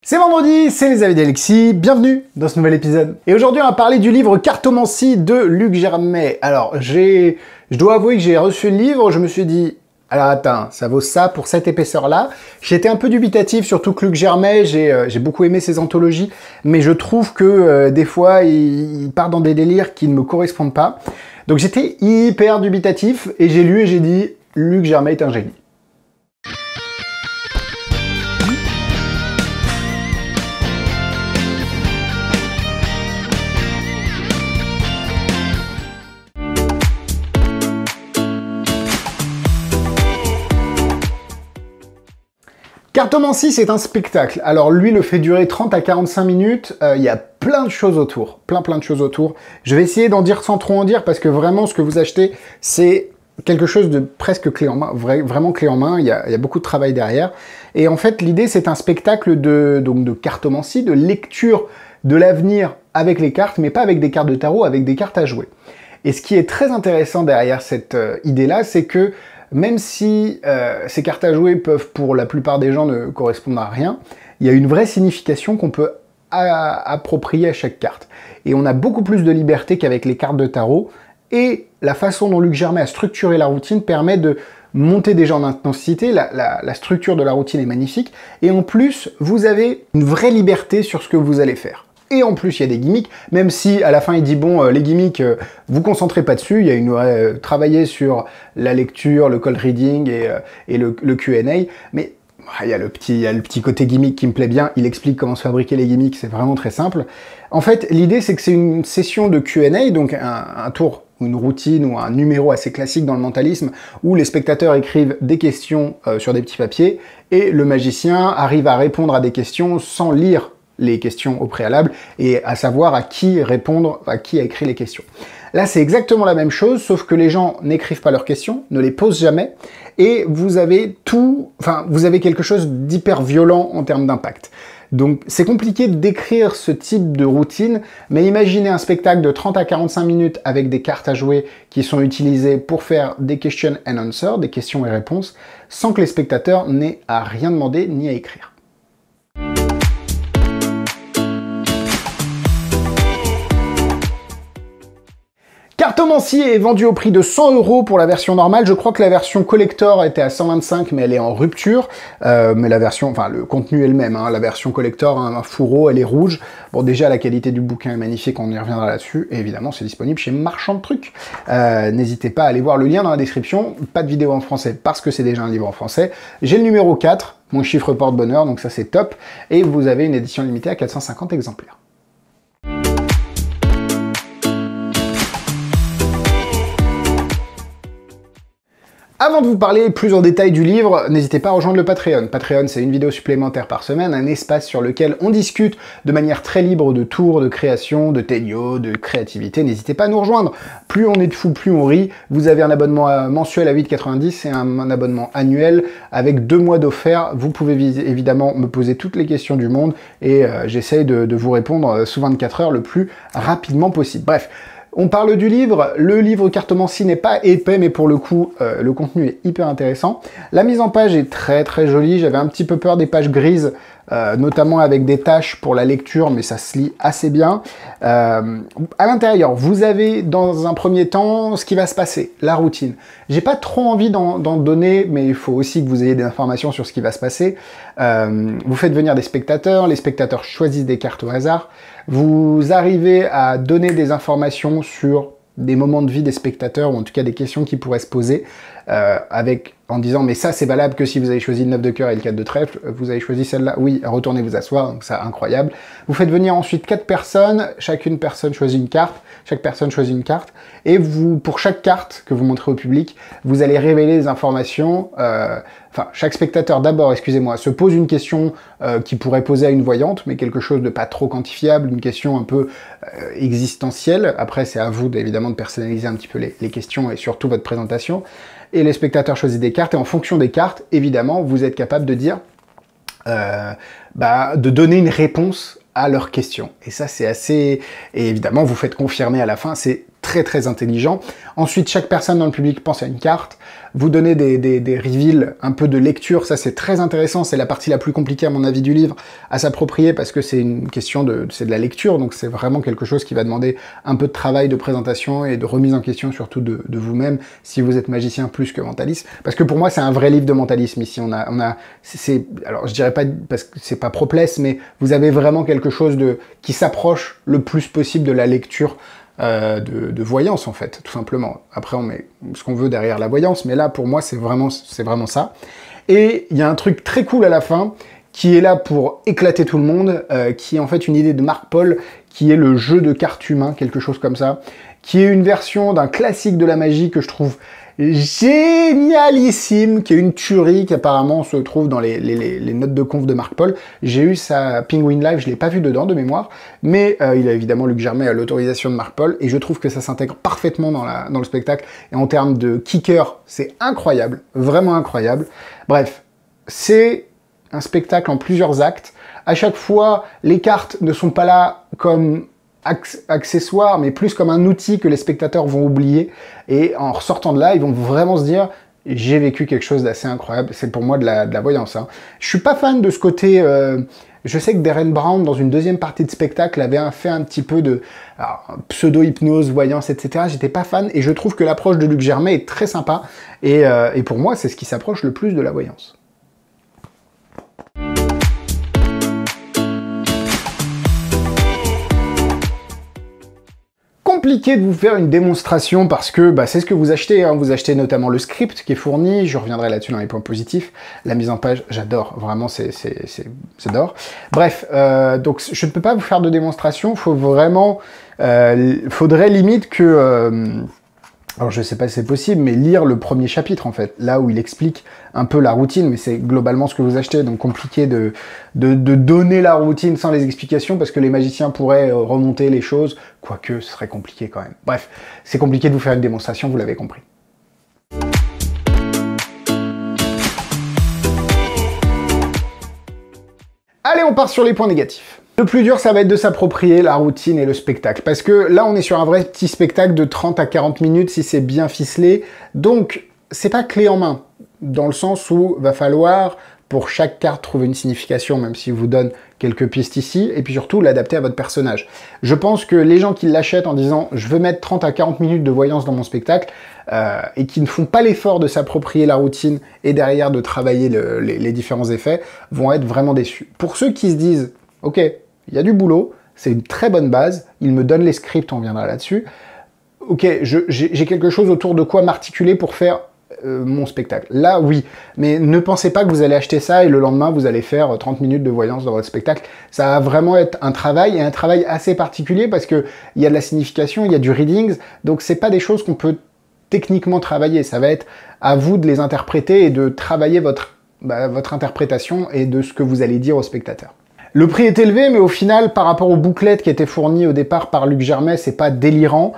C'est vendredi, c'est les avis d'Alexis, bienvenue dans ce nouvel épisode. Et aujourd'hui on va parler du livre Cartomancie de Luc Germain. Alors je dois avouer que j'ai reçu le livre, je me suis dit, alors attends, ça vaut ça pour cette épaisseur-là. J'étais un peu dubitatif, surtout que Luc Germain, j'ai beaucoup aimé ses anthologies, mais je trouve que des fois il part dans des délires qui ne me correspondent pas. Donc j'étais hyper dubitatif et j'ai lu et j'ai dit, Luc Germain est un génie. Cartomancie, c'est un spectacle. Alors lui le fait durer 30 à 45 minutes, il y a plein de choses autour, plein de choses autour. Je vais essayer d'en dire sans trop en dire parce que vraiment ce que vous achetez, c'est quelque chose de presque clé en main, vraiment clé en main, il y a beaucoup de travail derrière. Et en fait l'idée c'est un spectacle de cartomancie, de lecture de l'avenir avec les cartes, mais pas avec des cartes de tarot, avec des cartes à jouer. Et ce qui est très intéressant derrière cette idée-là, c'est que même si ces cartes à jouer peuvent pour la plupart des gens ne correspondre à rien, il y a une vraie signification qu'on peut approprier à chaque carte. Et on a beaucoup plus de liberté qu'avec les cartes de tarot, et la façon dont Luc Germain a structuré la routine permet de monter déjà en intensité, la structure de la routine est magnifique, et en plus, vous avez une vraie liberté sur ce que vous allez faire. Et en plus, il y a des gimmicks, même si à la fin il dit bon, les gimmicks, vous concentrez pas dessus, il y a une travailler sur la lecture, le cold reading et le Q&A, mais il y a le petit côté gimmick qui me plaît bien, il explique comment se fabriquer les gimmicks, c'est vraiment très simple. En fait, l'idée c'est que c'est une session de Q&A, donc un tour, une routine ou un numéro assez classique dans le mentalisme, où les spectateurs écrivent des questions sur des petits papiers, et le magicien arrive à répondre à des questions sans lire les questions au préalable, et à savoir à qui répondre, à qui a écrit les questions. Là, c'est exactement la même chose, sauf que les gens n'écrivent pas leurs questions, ne les posent jamais, et vous avez vous avez quelque chose d'hyper violent en termes d'impact. Donc, c'est compliqué de décrire ce type de routine, mais imaginez un spectacle de 30 à 45 minutes avec des cartes à jouer qui sont utilisées pour faire des question and answer, des questions et réponses, sans que les spectateurs n'aient à rien demander ni à écrire. Cartomancie est vendu au prix de 100 € pour la version normale. Je crois que la version collector était à 125, mais elle est en rupture. Mais la version, le contenu est le même. Hein. La version collector, un fourreau, elle est rouge. Bon, déjà, la qualité du bouquin est magnifique, on y reviendra là-dessus. Et évidemment, c'est disponible chez Marchand de Trucs. N'hésitez pas à aller voir le lien dans la description. Pas de vidéo en français parce que c'est déjà un livre en français. J'ai le numéro 4, mon chiffre porte-bonheur, donc ça c'est top. Et vous avez une édition limitée à 450 exemplaires. Avant de vous parler plus en détail du livre, n'hésitez pas à rejoindre le Patreon. Patreon, c'est une vidéo supplémentaire par semaine, un espace sur lequel on discute de manière très libre de tours, de création, de ténio, de créativité. N'hésitez pas à nous rejoindre. Plus on est de fous, plus on rit. Vous avez un abonnement mensuel à 8,90 et un abonnement annuel avec 2 mois d'offert. Vous pouvez évidemment me poser toutes les questions du monde et j'essaye de vous répondre sous 24 heures le plus rapidement possible. Bref. On parle du livre, le livre Cartomancie n'est pas épais, mais pour le coup, le contenu est hyper intéressant. La mise en page est très jolie, j'avais un petit peu peur des pages grises, notamment avec des taches pour la lecture, mais ça se lit assez bien. À l'intérieur, vous avez dans un premier temps ce qui va se passer, la routine. J'ai pas trop envie d'en donner, mais il faut aussi que vous ayez des informations sur ce qui va se passer. Vous faites venir des spectateurs, les spectateurs choisissent des cartes au hasard. Vous arrivez à donner des informations sur des moments de vie des spectateurs, ou en tout cas des questions qui pourraient se poser, en disant mais ça c'est valable que si vous avez choisi le 9 de cœur et le 4 de trèfle, vous avez choisi celle-là, oui, retournez vous asseoir, donc c'est incroyable. Vous faites venir ensuite 4 personnes, chaque personne choisit une carte, et vous, pour chaque carte que vous montrez au public, vous allez révéler des informations, chaque spectateur d'abord, excusez-moi, se pose une question qui pourrait poser à une voyante, mais quelque chose de pas trop quantifiable, une question un peu existentielle. Après, c'est à vous évidemment de personnaliser un petit peu les questions et surtout votre présentation. Et les spectateurs choisissent des cartes, et en fonction des cartes, évidemment, vous êtes capable de dire, de donner une réponse à leurs questions. Et ça, c'est assez... Et évidemment, vous faites confirmer à la fin, c'est très intelligent. Ensuite, chaque personne dans le public pense à une carte, vous donnez des reveals, un peu de lecture, ça c'est très intéressant, c'est la partie la plus compliquée à mon avis du livre à s'approprier parce que c'est une question c'est de la lecture, donc c'est vraiment quelque chose qui va demander un peu de travail, de présentation et de remise en question surtout de vous-même si vous êtes magicien plus que mentaliste. Parce que pour moi c'est un vrai livre de mentalisme ici, alors je dirais pas parce que c'est pas Propless, mais vous avez vraiment quelque chose qui s'approche le plus possible de la lecture de voyance en fait, tout simplement. Après on met ce qu'on veut derrière la voyance, mais là pour moi c'est vraiment ça. Et il y a un truc très cool à la fin, qui est là pour éclater tout le monde, qui est en fait une idée de Marc Paul, qui est le jeu de cartes humain, quelque chose comme ça, qui est une version d'un classique de la magie que je trouve génialissime, qui est une tuerie, qui apparemment se trouve dans les notes de conf de Marc Paul. J'ai eu sa Penguin Live, je l'ai pas vu dedans de mémoire, mais il a évidemment Luc Germain à l'autorisation de Marc Paul, et je trouve que ça s'intègre parfaitement dans le spectacle, et en termes de kicker, c'est incroyable, vraiment incroyable. Bref, c'est un spectacle en plusieurs actes. À chaque fois, les cartes ne sont pas là comme accessoires, mais plus comme un outil que les spectateurs vont oublier. Et en ressortant de là, ils vont vraiment se dire « j'ai vécu quelque chose d'assez incroyable ». C'est pour moi de la voyance. Hein. Je suis pas fan de ce côté... je sais que Darren Brown, dans une deuxième partie de spectacle, avait fait un petit peu de pseudo-hypnose, voyance, etc. J'étais pas fan, et je trouve que l'approche de Luc Germain est très sympa. Et pour moi, c'est ce qui s'approche le plus de la voyance. Compliqué de vous faire une démonstration parce que c'est ce que vous achetez, hein. Vous achetez notamment le script qui est fourni, je reviendrai là-dessus dans les points positifs, la mise en page, j'adore, vraiment j'adore. Bref, donc je ne peux pas vous faire de démonstration, faut vraiment, faudrait limite que, alors je sais pas si c'est possible, mais lire le premier chapitre en fait, là où il explique un peu la routine, mais c'est globalement ce que vous achetez, donc compliqué de donner la routine sans les explications, parce que les magiciens pourraient remonter les choses, quoique ce serait compliqué quand même. Bref, c'est compliqué de vous faire une démonstration, vous l'avez compris. Allez, on part sur les points négatifs. Le plus dur, ça va être de s'approprier la routine et le spectacle. Parce que là, on est sur un vrai petit spectacle de 30 à 40 minutes si c'est bien ficelé. Donc, c'est pas clé en main. Dans le sens où va falloir, pour chaque carte, trouver une signification, même si vous donne quelques pistes ici, et puis surtout l'adapter à votre personnage. Je pense que les gens qui l'achètent en disant « je veux mettre 30 à 40 minutes de voyance dans mon spectacle », et qui ne font pas l'effort de s'approprier la routine et derrière de travailler les différents effets, vont être vraiment déçus. Pour ceux qui se disent « ok, il y a du boulot, c'est une très bonne base, il me donne les scripts, on viendra là-dessus. Ok, j'ai quelque chose autour de quoi m'articuler pour faire mon spectacle. Là, oui, mais ne pensez pas que vous allez acheter ça et le lendemain, vous allez faire 30 minutes de voyance dans votre spectacle. Ça va vraiment être un travail, et un travail assez particulier parce que il y a de la signification, il y a du readings, donc c'est pas des choses qu'on peut techniquement travailler. Ça va être à vous de les interpréter et de travailler votre interprétation et de ce que vous allez dire au spectateur. Le prix est élevé, mais au final, par rapport aux bouclettes qui étaient fournies au départ par Luc Germain, c'est pas délirant.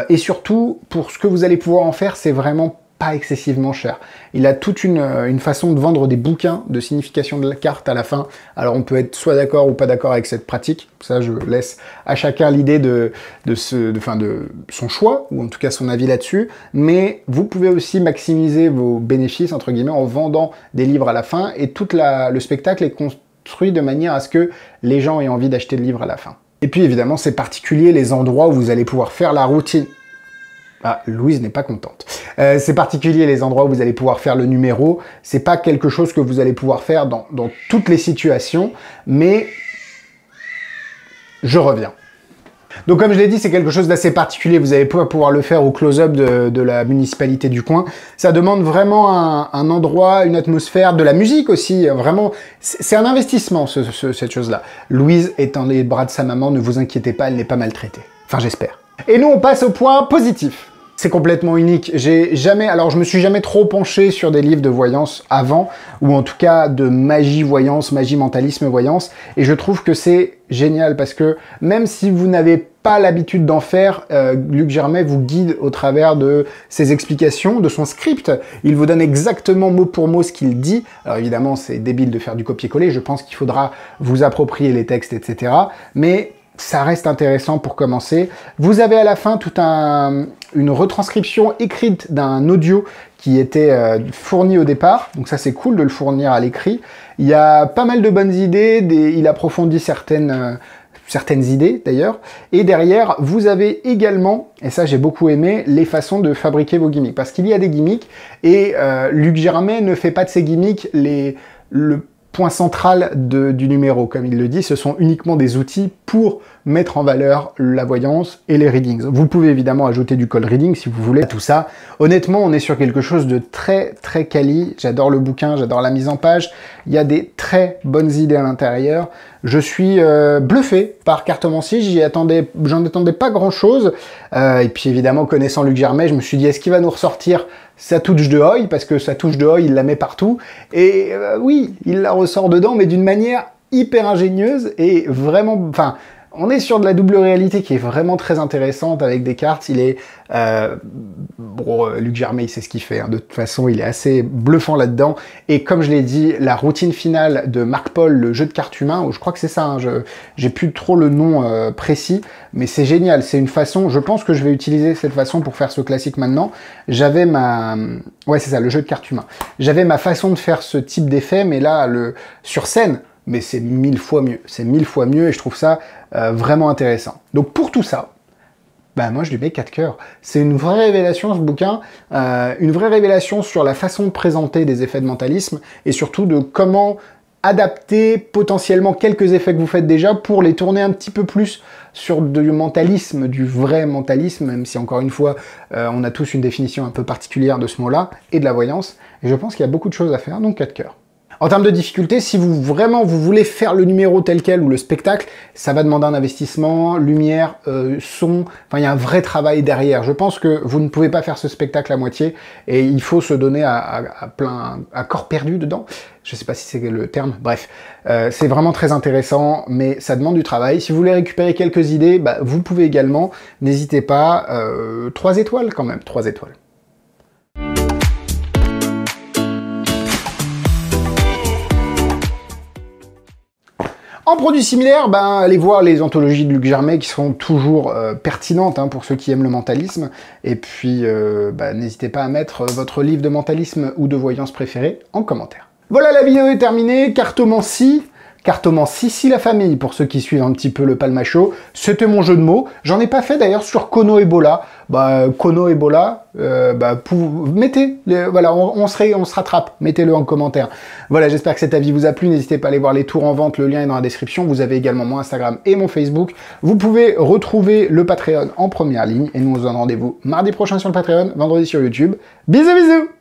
Et surtout, pour ce que vous allez pouvoir en faire, c'est vraiment pas excessivement cher. Il a toute une façon de vendre des bouquins de signification de la carte à la fin. Alors on peut être soit d'accord ou pas d'accord avec cette pratique. Ça, je laisse à chacun l'idée de son choix, ou en tout cas son avis là-dessus. Mais vous pouvez aussi maximiser vos bénéfices, entre guillemets, en vendant des livres à la fin. Et tout le spectacle est construit de manière à ce que les gens aient envie d'acheter le livre à la fin. Et puis évidemment, c'est particulier les endroits où vous allez pouvoir faire la routine. Ah, Louise n'est pas contente. C'est particulier les endroits où vous allez pouvoir faire le numéro. C'est pas quelque chose que vous allez pouvoir faire dans toutes les situations, mais je reviens. Donc comme je l'ai dit, c'est quelque chose d'assez particulier. Vous n'allez pas pouvoir le faire au close-up de la municipalité du coin. Ça demande vraiment un endroit, une atmosphère, de la musique aussi. Vraiment, c'est un investissement, cette chose-là. Louise est dans les bras de sa maman, ne vous inquiétez pas, elle n'est pas maltraitée. Enfin, j'espère. Et nous, on passe au point positif. C'est complètement unique. Alors je me suis jamais trop penché sur des livres de voyance avant, ou en tout cas de magie voyance, magie mentalisme voyance, et je trouve que c'est génial parce que même si vous n'avez pas l'habitude d'en faire, Luc Germain vous guide au travers de ses explications, de son script. Il vous donne exactement mot pour mot ce qu'il dit. Alors évidemment, c'est débile de faire du copier-coller, je pense qu'il faudra vous approprier les textes, etc. Mais ça reste intéressant pour commencer. Vous avez à la fin toute une retranscription écrite d'un audio qui était fourni au départ. Donc ça, c'est cool de le fournir à l'écrit. Il y a pas mal de bonnes idées, il approfondit certaines idées d'ailleurs. Et derrière, vous avez également, et ça j'ai beaucoup aimé, les façons de fabriquer vos gimmicks. Parce qu'il y a des gimmicks, et Luc Germain ne fait pas de ses gimmicks le point central du numéro, comme il le dit. Ce sont uniquement des outils pour mettre en valeur la voyance et les readings. Vous pouvez évidemment ajouter du cold reading si vous voulez. Tout ça, honnêtement, on est sur quelque chose de très très quali. J'adore le bouquin, j'adore la mise en page. Il y a des très bonnes idées à l'intérieur. Je suis bluffé par Cartomancie, j'en attendais pas grand chose. Et puis évidemment, connaissant Luc Germain, je me suis dit, est-ce qu'il va nous ressortir sa touche de Hoy, parce que sa touche de Hoy, il la met partout. Et oui, il la ressort dedans, mais d'une manière hyper ingénieuse et vraiment... Enfin, on est sur de la double réalité qui est vraiment très intéressante avec des cartes. Il est... Luc Germain, il sait ce qu'il fait. Hein. De toute façon, il est assez bluffant là-dedans. Et comme je l'ai dit, la routine finale de Marc Paul, le jeu de cartes humain, ou je crois que c'est ça, hein, j'ai plus trop le nom précis, mais c'est génial. C'est une façon... Je pense que je vais utiliser cette façon pour faire ce classique maintenant. J'avais ma... Ouais, c'est ça, le jeu de cartes humain. J'avais ma façon de faire ce type d'effet, mais là, sur scène... mais c'est 1000 fois mieux. C'est 1000 fois mieux et je trouve ça vraiment intéressant. Donc pour tout ça, bah moi je lui mets 4 cœurs. C'est une vraie révélation ce bouquin, une vraie révélation sur la façon de présenter des effets de mentalisme et surtout de comment adapter potentiellement quelques effets que vous faites déjà pour les tourner un petit peu plus sur du mentalisme, du vrai mentalisme, même si encore une fois on a tous une définition un peu particulière de ce mot-là, et de la voyance. Et je pense qu'il y a beaucoup de choses à faire, donc 4 cœurs. En termes de difficulté, si vous voulez faire le numéro tel quel ou le spectacle, ça va demander un investissement, lumière, son, enfin il y a un vrai travail derrière. Je pense que vous ne pouvez pas faire ce spectacle à moitié et il faut se donner à corps perdu dedans. Je sais pas si c'est le terme, bref. C'est vraiment très intéressant, mais ça demande du travail. Si vous voulez récupérer quelques idées, bah, vous pouvez également, n'hésitez pas, 3 étoiles quand même, 3 étoiles. En produits similaires, ben, allez voir les anthologies de Luc Germain qui sont toujours pertinentes hein, pour ceux qui aiment le mentalisme. Et puis, n'hésitez pas à mettre votre livre de mentalisme ou de voyance préféré en commentaire. Voilà, la vidéo est terminée. Cartomancie, si la famille, pour ceux qui suivent un petit peu le Palmacho, c'était mon jeu de mots. J'en ai pas fait d'ailleurs sur Kono Ebola. Kono Ebola, mettez, voilà, on se rattrape, mettez-le en commentaire. Voilà, j'espère que cet avis vous a plu, n'hésitez pas à aller voir les tours en vente, le lien est dans la description, vous avez également mon Instagram et mon Facebook. Vous pouvez retrouver le Patreon en première ligne, et nous on se donne rendez-vous mardi prochain sur le Patreon, vendredi sur YouTube. Bisous bisous.